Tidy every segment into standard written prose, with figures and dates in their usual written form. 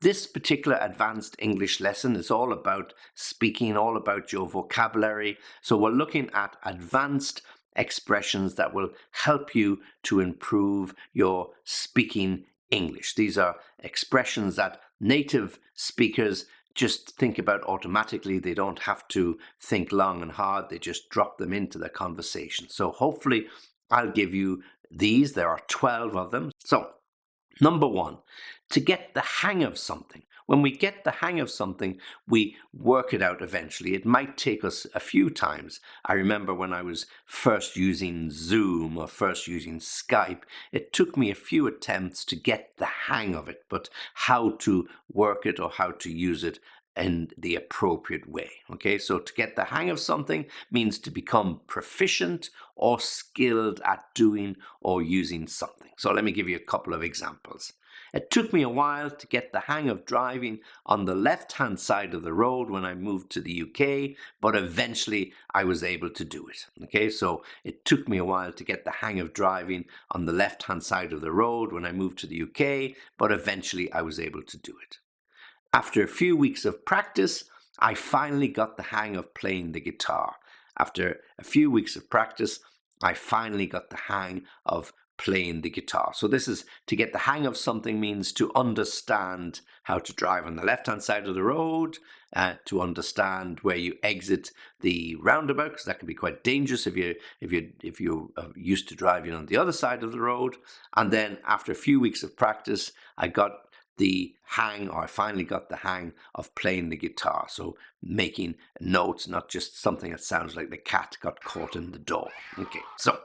This particular advanced English lesson is all about speaking, all about your vocabulary. So we're looking at advanced expressions that will help you to improve your speaking English. These are expressions that native speakers just think about automatically. They don't have to think long and hard. They just drop them into the conversation. So hopefully I'll give you these. There are 12 of them. So number one, to get the hang of something. When we get the hang of something, we work it out eventually. It might take us a few times. I remember when I was first using Zoom or first using Skype, it took me a few attempts to get the hang of it, but how to work it or how to use it in the appropriate way. Okay, so to get the hang of something means to become proficient or skilled at doing or using something. So let me give you a couple of examples. It took me a while to get the hang of driving on the left-hand side of the road when I moved to the UK, but eventually I was able to do it. Okay, so it took me a while to get the hang of driving on the left-hand side of the road when I moved to the UK, but eventually I was able to do it. After a few weeks of practice, I finally got the hang of playing the guitar. After a few weeks of practice, I finally got the hang of playing the guitar. So this is to get the hang of something means to understand how to drive on the left-hand side of the road, to understand where you exit the roundabout, because that can be quite dangerous if you're used to driving on the other side of the road. And then after a few weeks of practice, I finally got the hang of playing the guitar. So making notes, not just something that sounds like the cat got caught in the door. Okay, so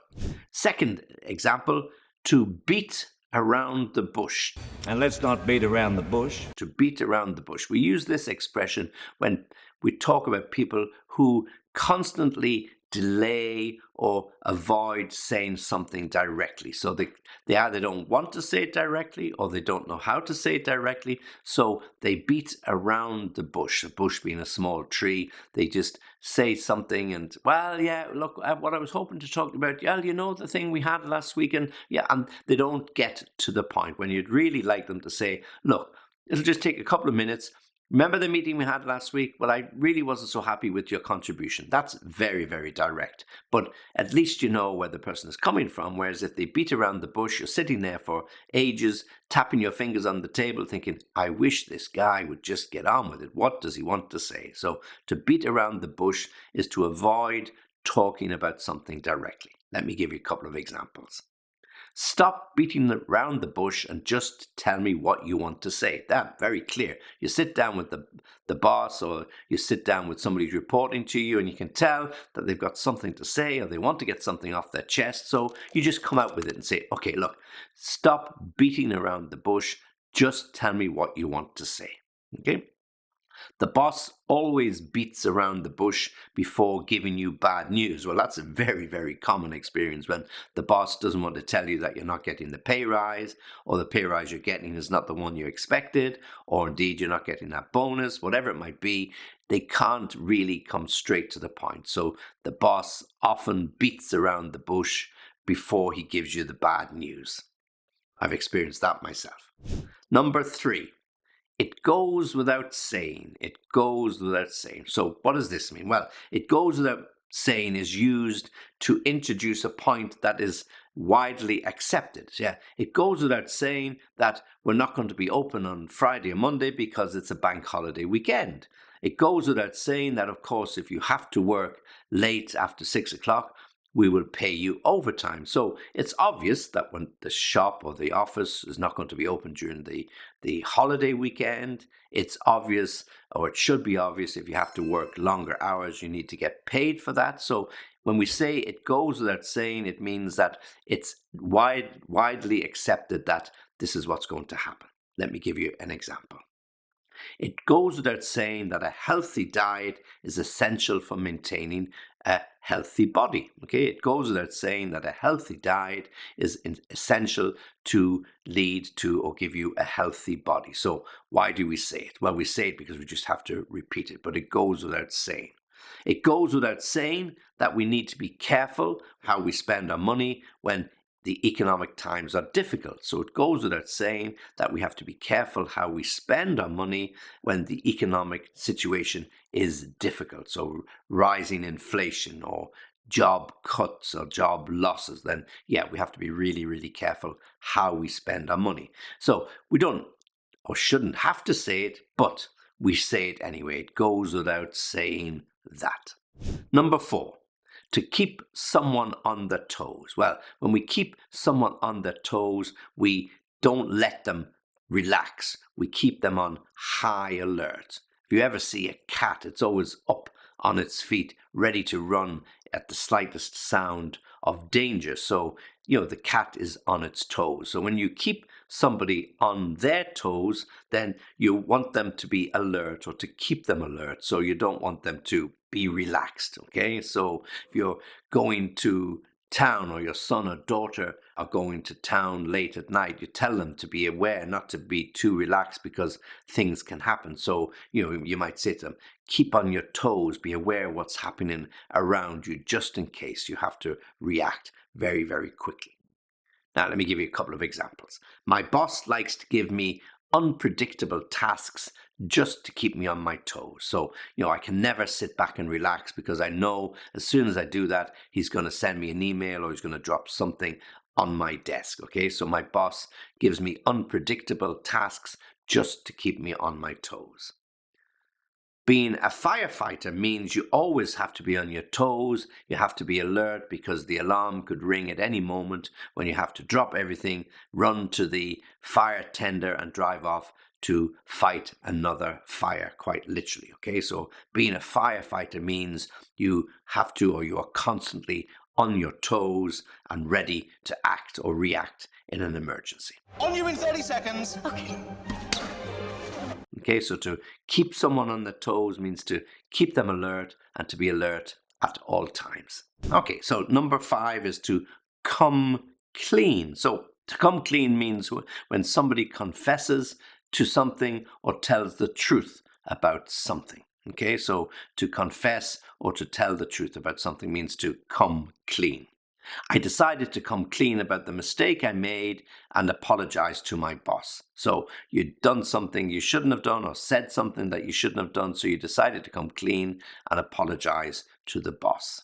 second example, to beat around the bush. And let's not beat around the bush. To beat around the bush. We use this expression when we talk about people who constantly delay or avoid saying something directly. So they either don't want to say it directly or they don't know how to say it directly. So they beat around the bush, a bush being a small tree. They just say something and, well, yeah, look, what I was hoping to talk about, yeah, you know, the thing we had last weekend. Yeah, and they don't get to the point when you'd really like them to say, look, it'll just take a couple of minutes. Remember the meeting we had last week? Well, I really wasn't so happy with your contribution. That's very, very direct. But at least you know where the person is coming from. Whereas if they beat around the bush, you're sitting there for ages, tapping your fingers on the table, thinking, I wish this guy would just get on with it. What does he want to say? So to beat around the bush is to avoid talking about something directly. Let me give you a couple of examples. Stop beating around the bush and just tell me what you want to say. That's very clear. You sit down with the boss or you sit down with somebody who's reporting to you and you can tell that they've got something to say or they want to get something off their chest. So you just come out with it and say, okay, look, stop beating around the bush. Just tell me what you want to say. Okay? The boss always beats around the bush before giving you bad news. Well, that's a very, very common experience when the boss doesn't want to tell you that you're not getting the pay rise, or the pay rise you're getting is not the one you expected, or indeed you're not getting that bonus, whatever it might be. They can't really come straight to the point. So the boss often beats around the bush before he gives you the bad news. I've experienced that myself. Number 3. It goes without saying. It goes without saying. So what does this mean? Well, it goes without saying is used to introduce a point that is widely accepted. Yeah, it goes without saying that we're not going to be open on Friday or Monday because it's a bank holiday weekend. It goes without saying that, of course, if you have to work late after 6 o'clock, we will pay you overtime. So it's obvious that when the shop or the office is not going to be open during the holiday weekend, it's obvious, or it should be obvious, if you have to work longer hours, you need to get paid for that. So when we say it goes without saying, it means that it's widely accepted that this is what's going to happen. Let me give you an example. It goes without saying that a healthy diet is essential for maintaining a healthy body. Okay, it goes without saying that a healthy diet is essential to lead to or give you a healthy body. So why do we say it? Well, we say it because we just have to repeat it, but it goes without saying. It goes without saying that we need to be careful how we spend our money when the economic times are difficult. So it goes without saying that we have to be careful how we spend our money when the economic situation is difficult. So rising inflation or job cuts or job losses, then yeah, we have to be really, really careful how we spend our money. So we don't or shouldn't have to say it, but we say it anyway. It goes without saying that. Number 4. To keep someone on their toes. Well, when we keep someone on their toes, we don't let them relax. We keep them on high alert. If you ever see a cat, it's always up on its feet, ready to run at the slightest sound of danger. So, the cat is on its toes. So when you keep somebody on their toes, then you want them to be alert or to keep them alert. So you don't want them to be relaxed, okay? So if you're going to town or your son or daughter are going to town late at night, you tell them to be aware, not to be too relaxed because things can happen. So, you might say to them, keep on your toes, be aware of what's happening around you just in case you have to react very, very quickly. Now, let me give you a couple of examples. My boss likes to give me unpredictable tasks just to keep me on my toes. So, I can never sit back and relax because I know as soon as I do that, he's going to send me an email or he's going to drop something on my desk. Okay, so my boss gives me unpredictable tasks just to keep me on my toes. Being a firefighter means you always have to be on your toes. You have to be alert because the alarm could ring at any moment when you have to drop everything, run to the fire tender and drive off to fight another fire, quite literally. Okay, so being a firefighter means you have to, or you are constantly on your toes and ready to act or react in an emergency. On you in 30 seconds. Okay, so to keep someone on their toes means to keep them alert and to be alert at all times. Okay, so number 5 is to come clean. So to come clean means when somebody confesses to something or tells the truth about something. Okay, so to confess or to tell the truth about something means to come clean. I decided to come clean about the mistake I made and apologize to my boss. So you'd done something you shouldn't have done or said something that you shouldn't have done, so you decided to come clean and apologize to the boss.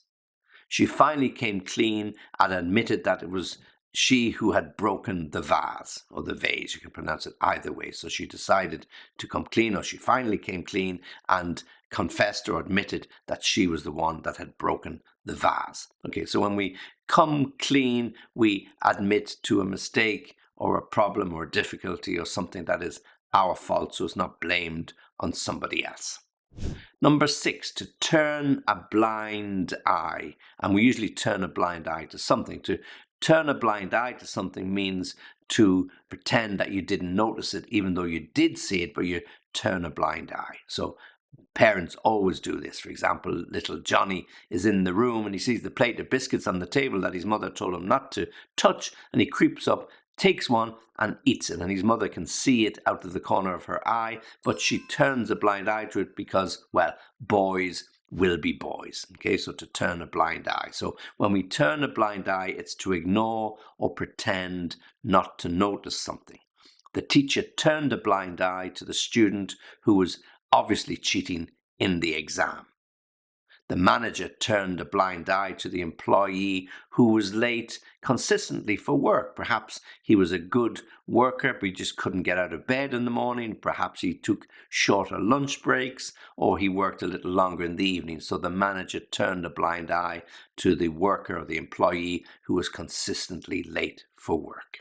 She finally came clean and admitted that it was she who had broken the vase, or the vase, you can pronounce it either way. So she decided to come clean, or she finally came clean and confessed or admitted that she was the one that had broken the vase. Okay, so when we come clean, we admit to a mistake or a problem or a difficulty or something that is our fault, so it's not blamed on somebody else. Number 6, to turn a blind eye. And we usually turn a blind eye to something. To turn a blind eye to something means to pretend that you didn't notice it, even though you did see it, but you turn a blind eye. So parents always do this. For example, little Johnny is in the room and he sees the plate of biscuits on the table that his mother told him not to touch, and he creeps up, takes one and eats it, and his mother can see it out of the corner of her eye, but she turns a blind eye to it because, well, boys will be boys. Okay, so to turn a blind eye. So when we turn a blind eye, it's to ignore or pretend not to notice something. The teacher turned a blind eye to the student who was obviously cheating in the exam. The manager turned a blind eye to the employee who was late consistently for work. Perhaps he was a good worker, but he just couldn't get out of bed in the morning. Perhaps he took shorter lunch breaks, or he worked a little longer in the evening. So the manager turned a blind eye to the worker or the employee who was consistently late for work.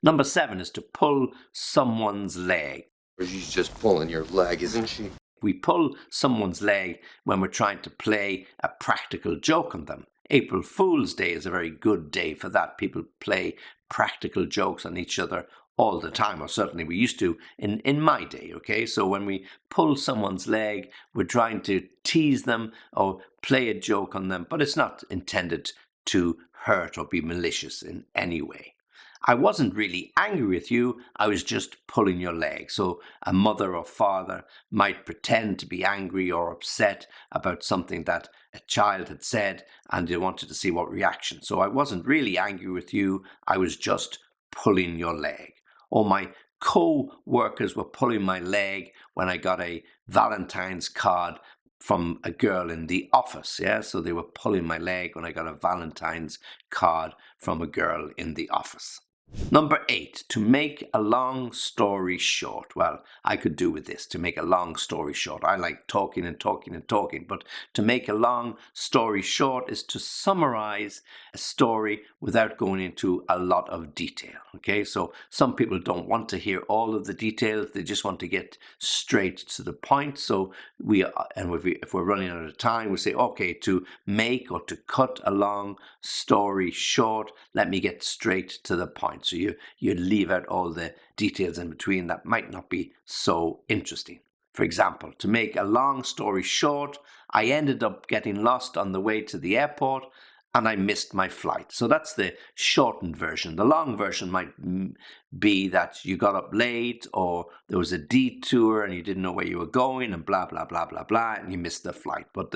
Number 7 is to pull someone's leg. She's just pulling your leg, isn't she? We pull someone's leg when we're trying to play a practical joke on them. April Fool's Day is a very good day for that. People play practical jokes on each other all the time, or certainly we used to in my day, okay? So when we pull someone's leg, we're trying to tease them or play a joke on them, but it's not intended to hurt or be malicious in any way. I wasn't really angry with you, I was just pulling your leg. So a mother or father might pretend to be angry or upset about something that a child had said, and they wanted to see what reaction. So I wasn't really angry with you, I was just pulling your leg. Or my co-workers were pulling my leg when I got a Valentine's card from a girl in the office. Yeah, so they were pulling my leg when I got a Valentine's card from a girl in the office. Number 8, to make a long story short. Well, I could do with this, to make a long story short. I like talking and talking and talking, but to make a long story short is to summarize a story without going into a lot of detail. Okay, so some people don't want to hear all of the details, they just want to get straight to the point. So if we're running out of time, we say, okay, to make or to cut a long story short, let me get straight to the point. So you leave out all the details in between that might not be so interesting. For example, to make a long story short, I ended up getting lost on the way to the airport and I missed my flight. So that's the shortened version. The long version might be that you got up late, or there was a detour and you didn't know where you were going, and blah, blah, blah, blah, blah, and you missed the flight. But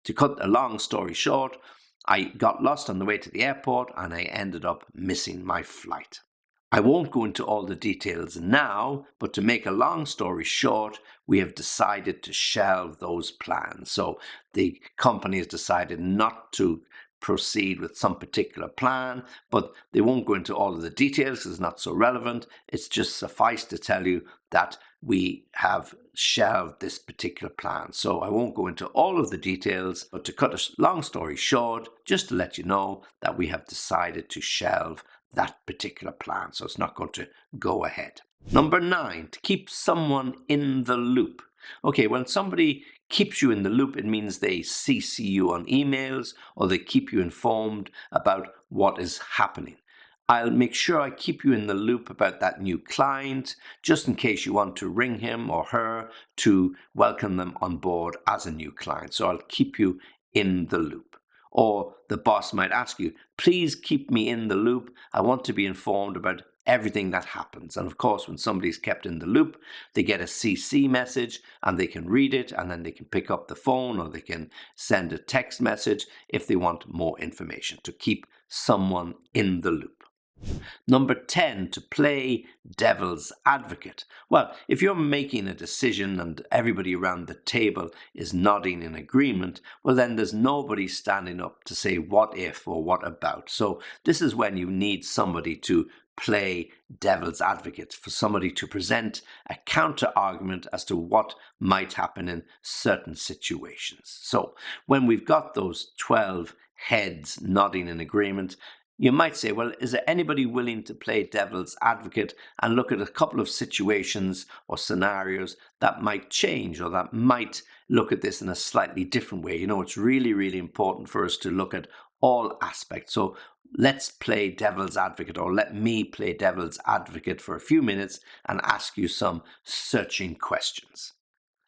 to cut a long story short, I got lost on the way to the airport and I ended up missing my flight. I won't go into all the details now, but to make a long story short, we have decided to shelve those plans. So the company has decided not to proceed with some particular plan, but they won't go into all of the details because it's not so relevant. It's just suffice to tell you that we have shelved this particular plan. So I won't go into all of the details, but to cut a long story short, just to let you know that we have decided to shelve that particular plan. So it's not going to go ahead. Number 9, to keep someone in the loop. Okay, when somebody keeps you in the loop, it means they CC you on emails or they keep you informed about what is happening. I'll make sure I keep you in the loop about that new client, just in case you want to ring him or her to welcome them on board as a new client. So I'll keep you in the loop. Or the boss might ask you, please keep me in the loop. I want to be informed about everything that happens. And of course, when somebody's kept in the loop, they get a CC message and they can read it, and then they can pick up the phone or they can send a text message if they want more information, to keep someone in the loop. Number 10, to play devil's advocate. Well, if you're making a decision and everybody around the table is nodding in agreement, well, then there's nobody standing up to say what if or what about. So this is when you need somebody to play devil's advocate, for somebody to present a counter argument as to what might happen in certain situations. So when we've got those 12 heads nodding in agreement, you might say, well, is there anybody willing to play devil's advocate and look at a couple of situations or scenarios that might change, or that might look at this in a slightly different way? You know, it's really, really important for us to look at all aspects. So let's play devil's advocate, or let me play devil's advocate for a few minutes and ask you some searching questions.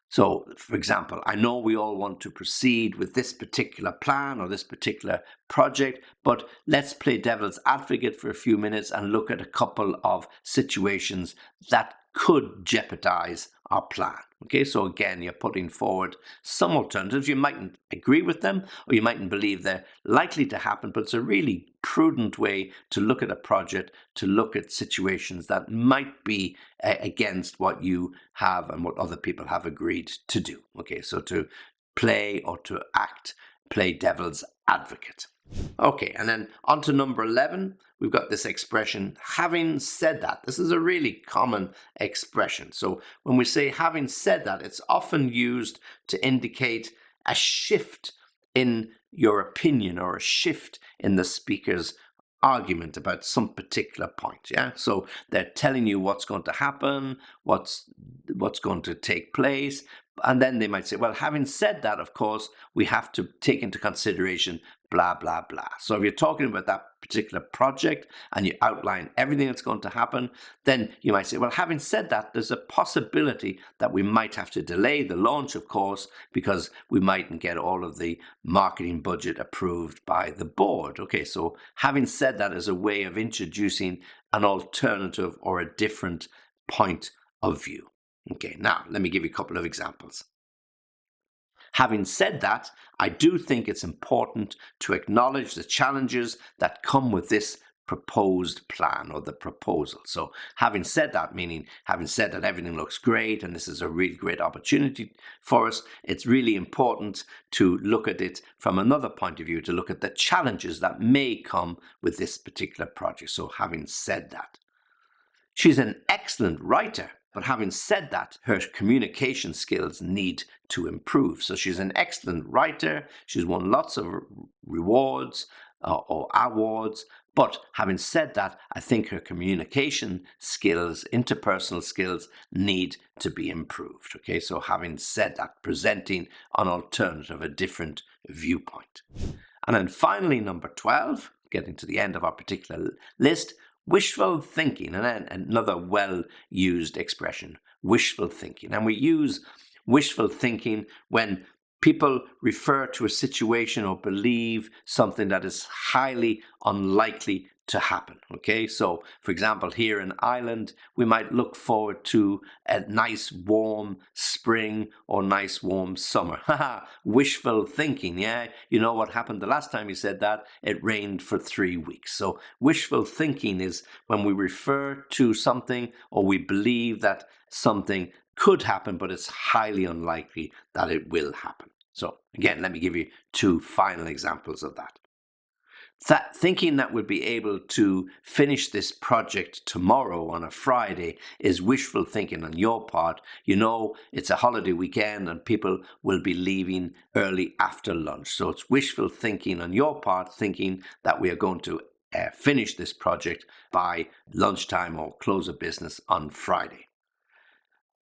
So, for example, I know we all want to proceed with this particular plan or this particular project, but let's play devil's advocate for a few minutes and look at a couple of situations that could jeopardize our plan. Okay, so again, you're putting forward some alternatives. You mightn't agree with them, or you mightn't believe they're likely to happen, but it's a really prudent way to look at a project, to look at situations that might be against what you have and what other people have agreed to do. Okay, so to play or to act, play devil's advocate. Okay, and then on to number 11, we've got this expression, having said that. This is a really common expression. So when we say having said that, it's often used to indicate a shift in your opinion or a shift in the speaker's argument about some particular point. Yeah, so they're telling you what's going to happen, what's going to take place, and then they might say, well, having said that, of course, we have to take into consideration blah, blah, blah. So if you're talking about that particular project and you outline everything that's going to happen, then you might say, well, having said that, there's a possibility that we might have to delay the launch, of course, because we mightn't get all of the marketing budget approved by the board. Okay, so having said that is a way of introducing an alternative or a different point of view. Okay, now let me give you a couple of examples. Having said that, I do think it's important to acknowledge the challenges that come with this proposed plan or the proposal. So having said that, meaning having said that everything looks great and this is a really great opportunity for us, it's really important to look at it from another point of view, to look at the challenges that may come with this particular project. So having said that, she's an excellent writer, but having said that, her communication skills need to improve. So she's an excellent writer. She's won lots of rewards or awards. But having said that, I think her communication skills, interpersonal skills, need to be improved. Okay, so having said that, presenting an alternative, a different viewpoint. And then finally, number 12, getting to the end of our particular list, wishful thinking, and then another well-used expression, wishful thinking. And we use wishful thinking when people refer to a situation or believe something that is highly unlikely to happen. Okay, so for example, here in Ireland, we might look forward to a nice warm spring or nice warm summer. Haha, wishful thinking, yeah? You know what happened the last time you said that? It rained for 3 weeks. So wishful thinking is when we refer to something or we believe that something could happen, but it's highly unlikely that it will happen. So again, let me give you 2 final examples of that. Thinking that we'll be able to finish this project tomorrow on a Friday is wishful thinking on your part. You know, it's a holiday weekend and people will be leaving early after lunch. So it's wishful thinking on your part, thinking that we are going to finish this project by lunchtime or close of business on Friday.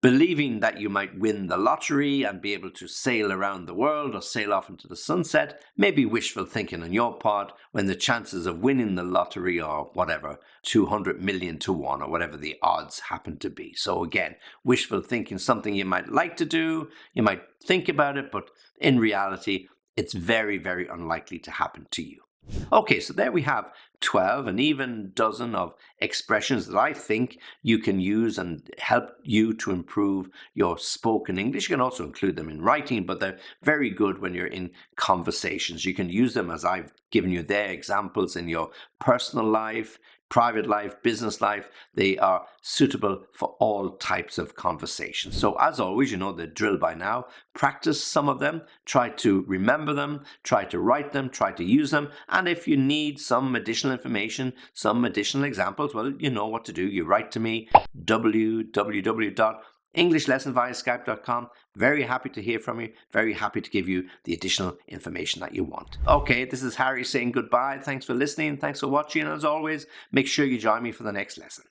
Believing that you might win the lottery and be able to sail around the world or sail off into the sunset may be wishful thinking on your part when the chances of winning the lottery are whatever, 200 million to 1 or whatever the odds happen to be. So again, wishful thinking, something you might like to do, you might think about it, but in reality, it's very, very unlikely to happen to you. Okay, so there we have 12, an even dozen of expressions that I think you can use and help you to improve your spoken English. You can also include them in writing, but they're very good when you're in conversations. You can use them as I've given you their examples in your personal life, private life, business life. They are suitable for all types of conversations. So as always, you know the drill by now. Practice some of them, try to remember them, try to write them, try to use them. And if you need some additional information, some additional examples, well, you know what to do. You write to me, www.englishlessonviaskype.com. Very happy to hear from you. Very happy to give you the additional information that you want. Okay, this is Harry saying goodbye. Thanks for listening. Thanks for watching. And as always, make sure you join me for the next lesson.